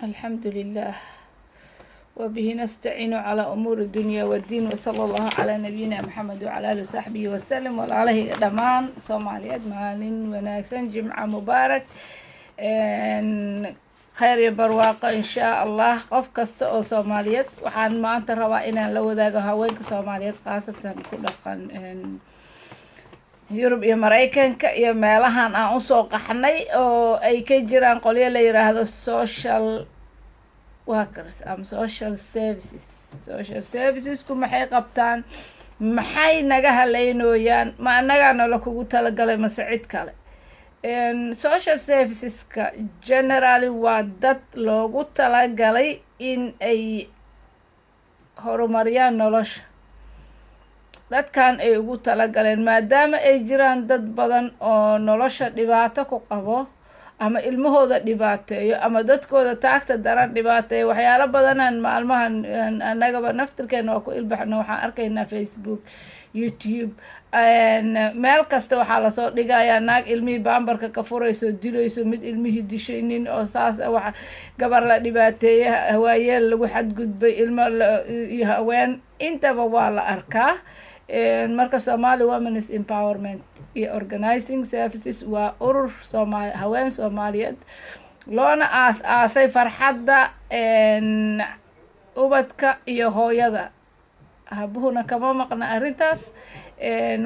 الحمد لله وبه نستعين على أمور الدنيا والدين وصلى الله على نبينا محمد وعلى آله وصحبه وسلم وعليه دمان Soomaaliyeed maalin wanaagsan jimca mubaarak khayr iyo barwaaqo insha Allah qof kasta oo Soomaaliyeed waxaan maanta rabaa inaan la wadaago haweenka Soomaaliyeed qaasatan ku dhaqan Yurub iyo Mareykanka iyo meelahan aan u soo qaxnay oo ay ka jiraan qolyo la yiraahdo social workers ama social services ku maxay qabtaan, maxay naga haleynooyaan, ma annagaa nala kugu talagalay mase cid kale. Social serviceska generally waa dad loogu talagalay in ay horumariyaan nolosha, dadkan ay ugu talagaleen maadaama ay jiraan dad badan oo nolosha dhibaato ku qabo ama ilmahooda dhibaateeyo ama dadkooda taagta daran dhibaateeyo. waxyaalo badanaan maalmahan annagaba naftirkeena waa ku ilbaxno, waxaan arkaynaa Facebook, YouTube, meel kasta waxaa lasoo dhigayaa naag ilmihii baambarka ka furayso, dilayso, mid ilmihii dishay, nin oo saas waxa gabar la dhibaateeya, hawaayeel lagu xadgudbay, ilmo iyo haween intaba waa la arkaa. marka Somali Women's Empowerment iyo Organizing Services waa urur haween Soomaaliyeed loona aasay farxadda ubadka iyo hooyada. habuhuna kama maqna arrintaas.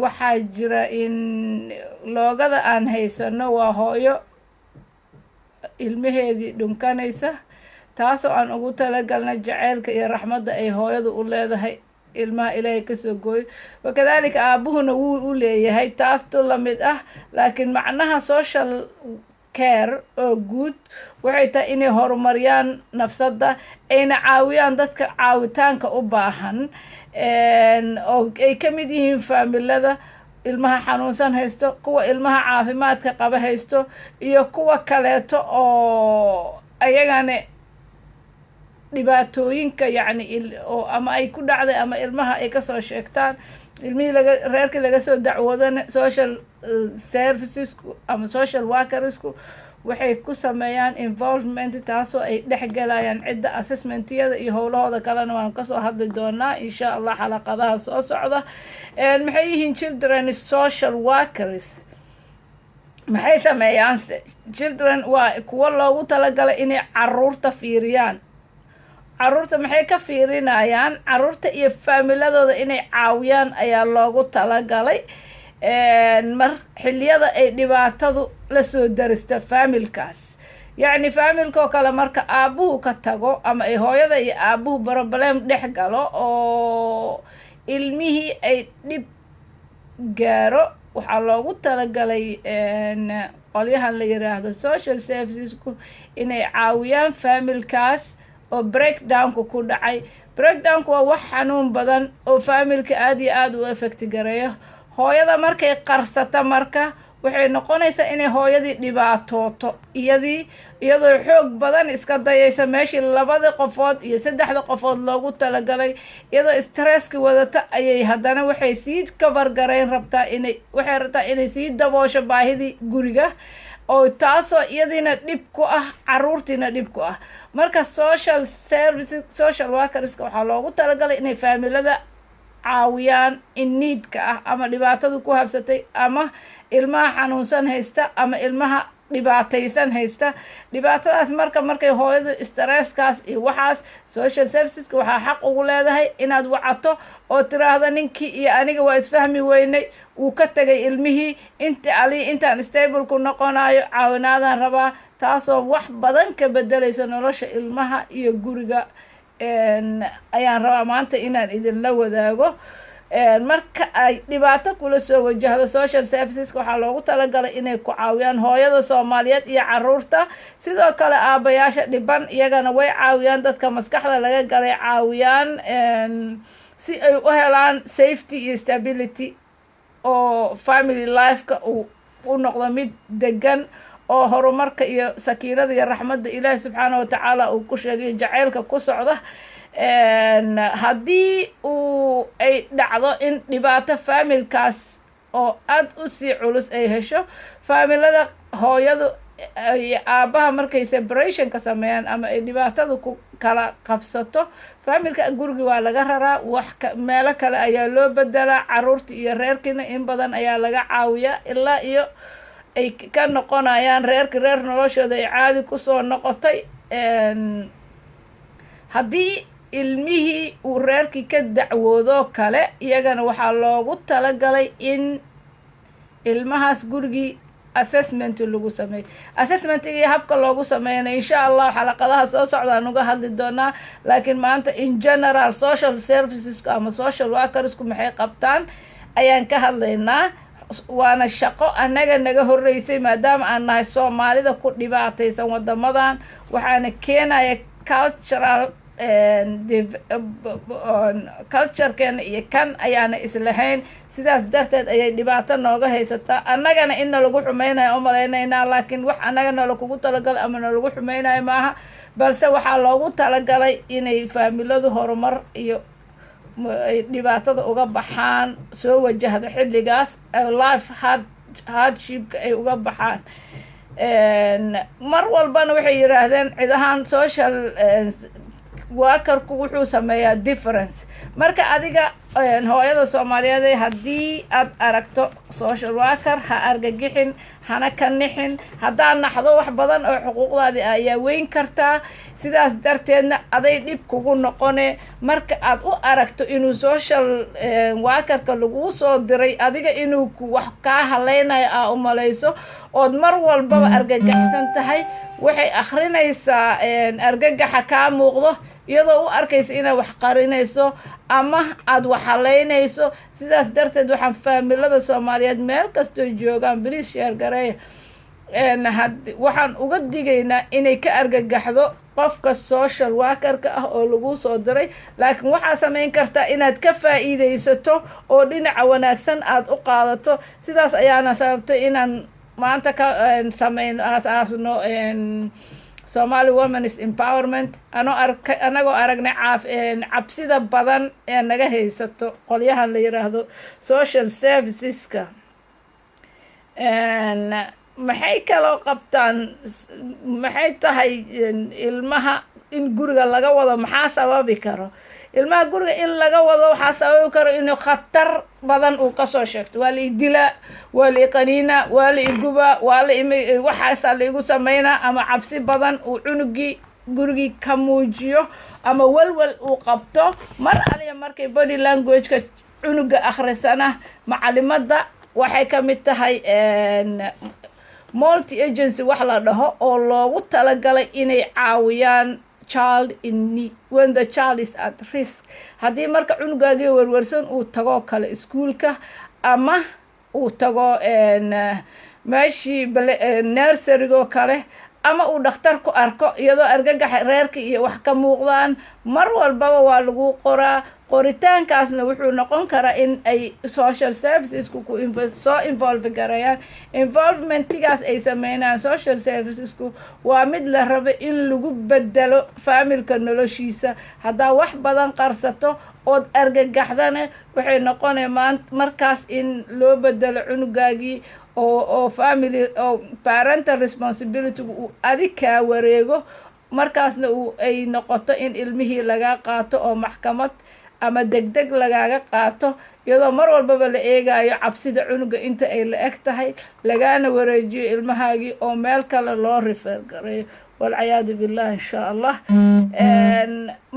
waxaa jira in loogada aan haysano waa hooyo ilmaheedii dhunkanaysa, taasoo aan ugu talagalnay jaceylka iyo raxmadda ay hooyadu u leedahay ilmaha ilaahay kasoo gooyo. wakadaalika aabuhuna wuu u leeyahay taas tu la mid ah, laakiin macnaha social care oo guud waxay tahay inay horumariyaan nafsadda, ayna caawiyaan dadka caawitaanka u baahan, oo ay ka mid yihiin faamilada ilmaha xanuunsan haysto, kuwa ilmaha caafimaadka qaba haysto, iyo kuwa kaleeto oo ayagana dhibaatooyinka yacni oo ama ay ku dhacday ama ilmaha ay kasoo sheegtaan, ilmihii reerkii laga soo dacwoodana social servicesku ama social workersku waxay ku sameeyaan involvement, taasoo ay dhexgalayaan cidda assessmentyada iyo howlahooda kalena waan kasoo hadli doonaa insha Allah xalaqadaha soo socda. maxay yihiin children social workers? maxay sameeyaan? children waa kuwa loogu talagalay inay caruurta fiiriyaan. caruurta maxay ka fiirinayaan? caruurta iyo faamiladooda inay caawiyaan ayaa loogu talagalay mar xilliyada ay dhibaatadu la soo daristo faamilkaas. yacni faamilka oo kale marka aabuhu ka tago ama ay hooyada iyo aabuhu problem dhex galo oo ilmihii ay dhib gaaro, waxaa loogu talagalay qolyahan la yiraahdo social servicesku inay caawiyaan faamilkaas oo breakdownku ku dhacay. breakdownku waa wax xanuun badan oo faamilka aad iyo aad u effect gareeyo. hooyada markay qarsata marka waxay noqonaysaa inay hooyadii dhibaatooto, iyadoo xoog badan iska dayaysa meeshii labada qofood iyo saddexda qofood loogu talagalay, iyadoo stresski wadata ayay haddana waxay sii cover gareyn rabtaa, waxay rabtaa inay sii daboosho baahidii guriga, oo taasoo iyadiina dhib ku ah, caruurtiina dhib ku ah. marka social services, social workerska waxaa loogu talagalay inay faamilada caawiyaan in needka ah ama dhibaatadu ku habsatay ama ilmaha xanuunsan haysta ama ilmaha dhibaataysan haysta. dhibaatadaas markay hooyadu stresskaas iyo waxaas, social serviceska waxaa xaq ugu leedahay inaad wacato oo tiraahdo ninkii iyo aniga waa isfahmi weynay, wuu ka tegay ilmihii, intaan stable ku noqonayo caawinaadaan rabaa, taasoo wax badan ka bedelaysa nolosha ilmaha iyo guriga. ayaan rabaa maanta inaan idinla wadaago. marka ay dhibaato kula soo wajahdo, social serviceska waxaa loogu talagalay inay ku caawiyaan hooyada Soomaaliyeed iyo caruurta, sidoo kale aabayaasha dhiban iyagana way caawiyaan, dadka maskaxda laga galay caawiyaan, si ay u helaan safety iyo stability oo family lifeka u noqdo mid degan, oo horumarka iyo sakiinada iyo raxmadda Ilaahay subxaanahu watacaala uu ku sheegay jaceylka ku socda. haddii ay dhacdo in dhibaato faamilkaas oo aad u sii culus ay hesho, faamilada hooyadu aabaha markay separation ka sameeyaan ama ay dhibaatada ku kala qabsato familka gurigi waa laga raraa meelo kale ayaa loo bedelaa caruurta iyo reerkiina in badan ayaa laga caawiyaa ilaa iyo ay ka noqonayaan reerki reer noloshooda ay caadi kusoo noqotay haddii ilmihii uu reerkii ka dacwoodoo kale iyagana waxaa loogu talagalay in ilmahaas gurigii assessment lagu sameeyo assessmentigii habka loogu sameeyana insha allah xalaqadaha soo socdaan uga hadli doonaa laakiin maanta in general social serviceska ama social workersku maxay qabtaan ayaan ka hadlaynaa waana shaqo annaga naga horreysay maadaama aan nahay soomaalida ku dhibaataysan wadamadan waxaana keenaya cultural culturekeena iyo kan ayaana islahayn sidaas darteed ayay dhibaato nooga haysataa annagana in nalagu xumeynayo u malaynaynaa laakiin wax annaga nalakugu talagalay ama nalagu xumeynayo maaha balse waxaa loogu talagalay inay faamiladu horumar iyo ay dhibaatada uga baxaan soo wajahda xilligaas life hardshipka ay uga baxaan mar walbana waxay yiraahdeen cidahan social workerku wuxuu sameeyaa difference marka adiga hooyada Soomaaliyeed haddii aad aragto social worker ha argagixin hana ka nixin haddaan naxdo wax badan oo xuquuqdaadi ayaa weyn kartaa sidaas darteedna aday dhib kugu noqone marka aad u aragto inuu social workerka lagu soo diray adiga inuu wax ka haleynayo aa u malayso ood mar walbaba argagaxsan tahay waxay akhrinaysaa argagaxa ka muuqdo iyadoo u arkaysa inay wax qarinayso ama aad wax haleynayso sidaas darteed waxaan faamilada Soomaaliyeed meel kasto joogaan please share gareey waxaan uga digaynaa inay ka argagaxdo qofka social workerka ah oo lagu soo diray laakiin waxaa sameyn kartaa inaad ka faa'iideysato oo dhinaca wanaagsan aad u qaadato sidaas ayaana sababtay inaan maanta ka sameyn aasno Somali Women's Empowerment anagoo aragnay cabsida badan ee naga haysato qolyahan la yiraahdo social serviceska maxay kaloo qabtaan maxay tahay ilmaha in guriga laga wado maxaa sababi karo ilmaha guriga in laga wado waxaa sababi karo inuu khatar badan uu kasoo sheegto waa la idilaa waa la iqaniina waa la iguba waa la waxaasaa la igu sameynaa ama cabsi badan uu cunugii gurigii ka muujiyo ama walwal uu qabto mar aliya markay body languageka cunuga akhrisana macalimada waxay ka mid tahay multi agency wax la dhaho oo loogu talagalay inay caawiyaan child in need when the child is at risk haddii marka cunugaagii warwarsan uu tago kale iskuulka ama uu tago meeshii nurserygo kale ama uu dhakhtar ku arko iyadoo argagax reerka iyo wax ka muuqdaan mar walbaba waa lagu qoraa qoritaankaasna wuxuu noqon karaa in ay social servicesku soo involve garayaan involvementigaas ay sameynayaan social servicesku waa mid la rabo in lagu bedelo faamilka noloshiisa haddaa wax badan qarsato ood argagaxdana waxay noqonay markaas in loo bedelo cunugaagii oo family oo parental responsibility uu adig kaa wareego markaasna ay noqoto in ilmihii laga qaato oo maxkamad ama degdeg lagaaga qaato iyadoo mar walbaba la eegayo cabsida cunuga inta ay la eg tahay lagaana wareejiyo ilmahaagii oo meel kale loo refer gareeyo walciyaadu billah insha allah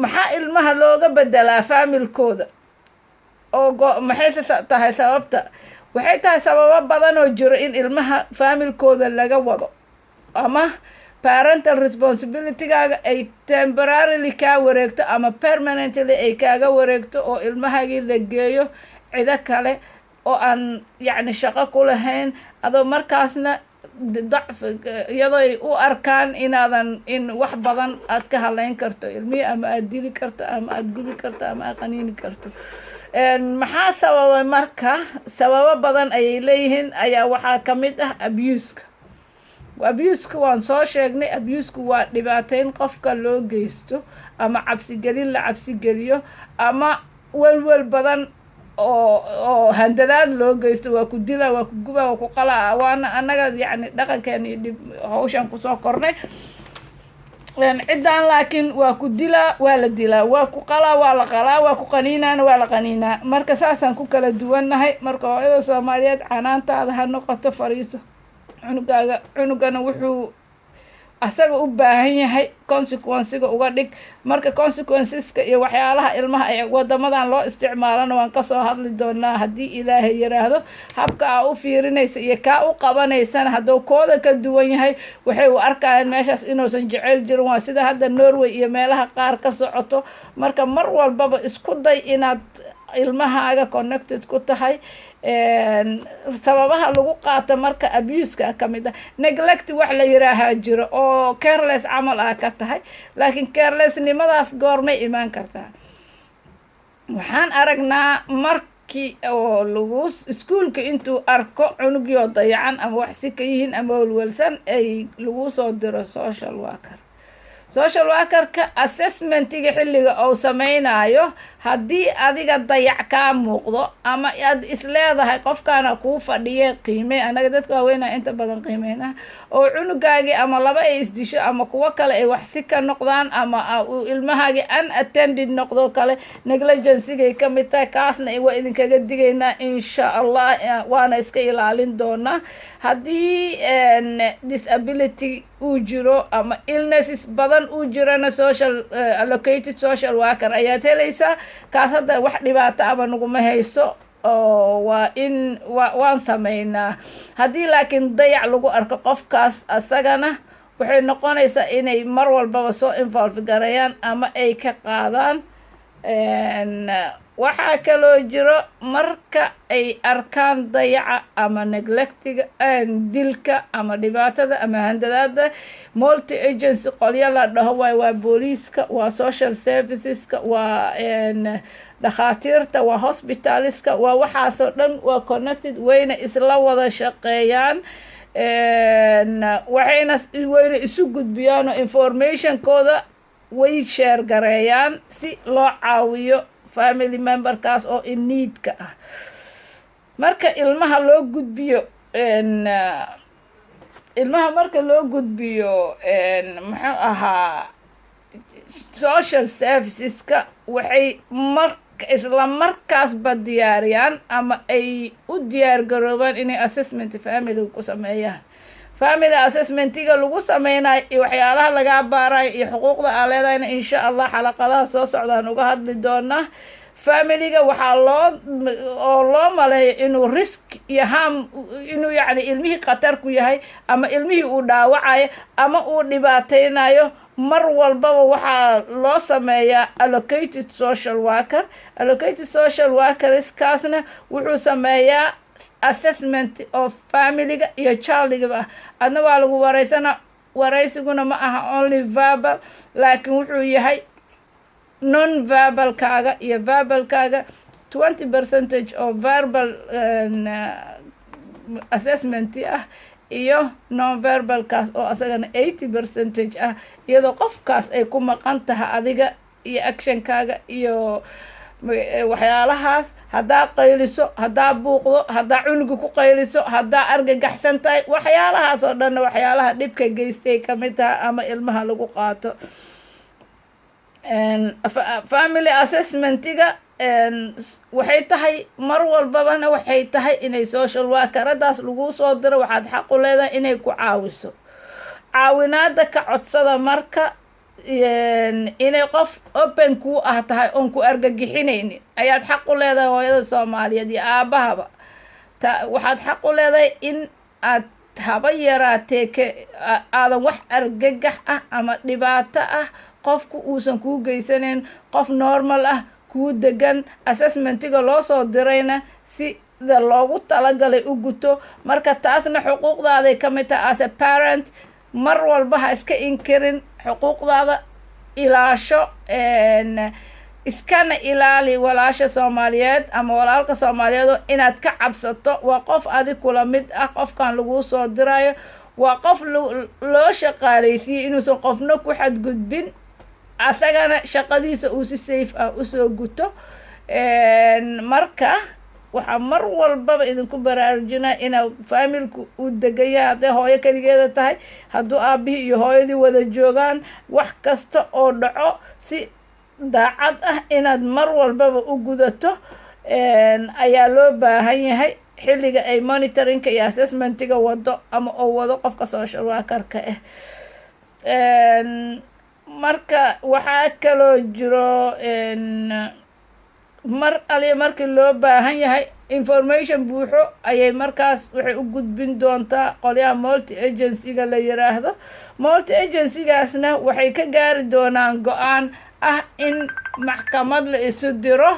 maxaa ilmaha looga bedelaa faamilkooda oo maxay tahay sababta waxay tahay sababo badan oo jiro in ilmaha faamilkooda laga wado ama parental responsibility-gaaga ay temporarily kaa wareegto ama permanently ay kaaga wareegto oo ilmahaagii la geeyo cido kale oo aan yacni shaqo ku lahayn adoo markaasna dacf iyadoo ay u arkaan inaadan in wax badan aad ka haleyn karto ilmihii ama aad dili karto ama aad gubi karto ama aad qaniini karto maxaa sababay marka sababo badan ayay leeyihiin ayaa waxaa ka mid ah abuseka waan soo sheegnay abusku waa dhibaateyn qofka loo geysto ama cabsigelin la cabsigeliyo ama welwel badan oo handadaad loo geysto waa ku dila waa ku guba waa ku qalaa waana annaga yacni dhaqankeena iyo dhib hawshan kusoo kornay ciddaan laakiin waa ku dilaa waa la dilaa waa ku qalaa waa la qalaa waa ku qaniinaana waa la qaniinaa marka saasaan ku kala duwannahay marka hooyada Soomaaliyeed canaantaada ha noqoto fariiso cunugana wuxuu asaga u baahan yahay consequence-ga uga dhig marka consequences-ka iyo waxyaalaha ilmaha ay wadamadan loo isticmaalana waan ka soo hadli doonaa haddii Ilaahay yiraahdo habka aa u fiirinaysa iyo kaa u qabanaysana hadduu kooda ka duwan yahay waxay u arkayaan meeshaas inuusan jecel jirin waa sida hadda Norway iyo meelaha qaar ka socoto marka mar walbaba isku day inaad ilmahaaga connected ku tahay sababaha lagu qaato marka abuse-ka ka mid ah neglect wax la yiraahaa jiro oo careless camal ah ka tahay laakiin carelessnimadaas goormay imaan kartaa waxaan aragnaa markii oo lagu iskuulka intuu arko cunugyo dayacan ama wax si ka yihiin ama walwalsan ay lagu soo diro social worker-ka assessment-iga xilliga uu samaynayo haddii adiga dayac kaa muuqdo ama aad isleedahay qofkaana kuu fadhiye qiime anaga dadka waaweynaa inta badan qiimeynaa oo cunugaagii ama laba ay isdisho ama kuwo kale ay wax si ka noqdaan ama ilmahaagii unattended noqdo kale negligence-gay ka mid tahay kaasna waa idinkaga digaynaa insha Allah waana iska ilaalin doonaa haddii disability uu jiro ama illnesses badan uu jirana allocated social worker ayaad helaysaa kaas hadda wax dhibaato aba naguma hayso oo waan sameynaa haddii laakiin dayac lagu arko qofkaas asagana waxay noqonaysaa inay mar walbaba soo involve garayaan ama ay ka qaadaan waxaa kaloo jiro marka ay arkaan dayaca ama neglectiga dilka ama dhibaatada ama handadaada multi agency qolyo la dhaho waa booliiska waa social serviceska waa dhakhaatiirta waa hospitaliska waa waxaasoo dhan waa connected wayna isla wada shaqeeyaan wayna isu gudbiyaan oo informationkooda way share gareeyaan si loo caawiyo family memberkaas oo in need-ka ah marka ilmaha marka loo gudbiyo muxuu ahaa social serviceska waxay isla markaasba diyaariyaan ama ay u diyaar garoobaan inay assessment family ku sameeyaan family assessment-iga lagu sameynayo iyo waxyaalaha laga baarayo iyo xuquuqda aa leedahayna insha Allah xalaqadaha soo socdaan uga hadli doonaa familiga waxaa loo maleeyo inuu risk iyo inuu yacni ilmihii khatar ku yahay ama ilmihii uu dhaawacayo ama uu dhibaateynayo mar walbaba waxaa loo sameeyaa allocated social workers kaasna wuxuu sameeyaa assessment of familiga iyo childgaba adna waa lagu waraysiguna ma aha only verbal laakiin wuxuu yahay non verbalkaaga iyo verbalkaaga 20% of verbal assessment ah iyo non verbalkaas oo asagana 80% ah iyadoo qofkaas ay ku maqan tahay adiga iyo actionkaaga iyo waxyaalahaas haddaa qayliso haddaa buuqdo haddaa cunuga ku qayliso haddaa argagaxsan tahay waxyaalahaas oo dhanna waxyaalaha dhibka geystay ka mid tahay ama ilmaha lagu qaato family assessment-iga waxay tahay mar walbabana waxay tahay inay social workeradaas lagu soo diro waxaad xaq u leedahay inay ku caawiso caawinaada ka codsada marka inay qof open ku ah tahay oon ku argagixinaynin ayaad xaq u leedahay hooyada Soomaaliyeed iyo aabahaba waxaad xaq u leedahay in aad haba yaraatee aadan wax argagax ah ama dhibaato ah qofku uusan kuu geysanayn qof normal ah kuu degan assessment-iga loo soo dirayna sida loogu talagalay u guto marka taasna xuquuqdaaday ka mid tahay as a parent mar walba ha iska inkirin xuquuqdaada ilaasho iskana ilaali walaasha Soomaaliyeed ama walaalka Soomaaliyeed inaad ka cabsato waa qof adig kula mid ah qofkan lagu soo dirayo waa qof loo shaqaaleysiiyay inuusan qofna ku xadgudbin asagana shaqadiisa uu si safe ah u soo guto marka waxaa mar walbaba idinku baraarujinaa inaa faamilku u degan yahay hadday hooyo keligeeda tahay hadduu aabihii iyo hooyadii wada joogaan wax kasta oo dhaco si daacad ah inaad mar walbaba u gudato ayaa loo baahan yahay xilliga ay monitoringka iyo assessmentiga wado ama oo wado qofka social workerka ah. marka waxaa kaloo jiro markii loo baahan yahay information buuxo ayay markaas waxay u gudbin doontaa qolyaha multi agency-ga la yiraahdo. multi agency-gaasna waxay ka gaari doonaan go-aan ah in maxkamad la isu diro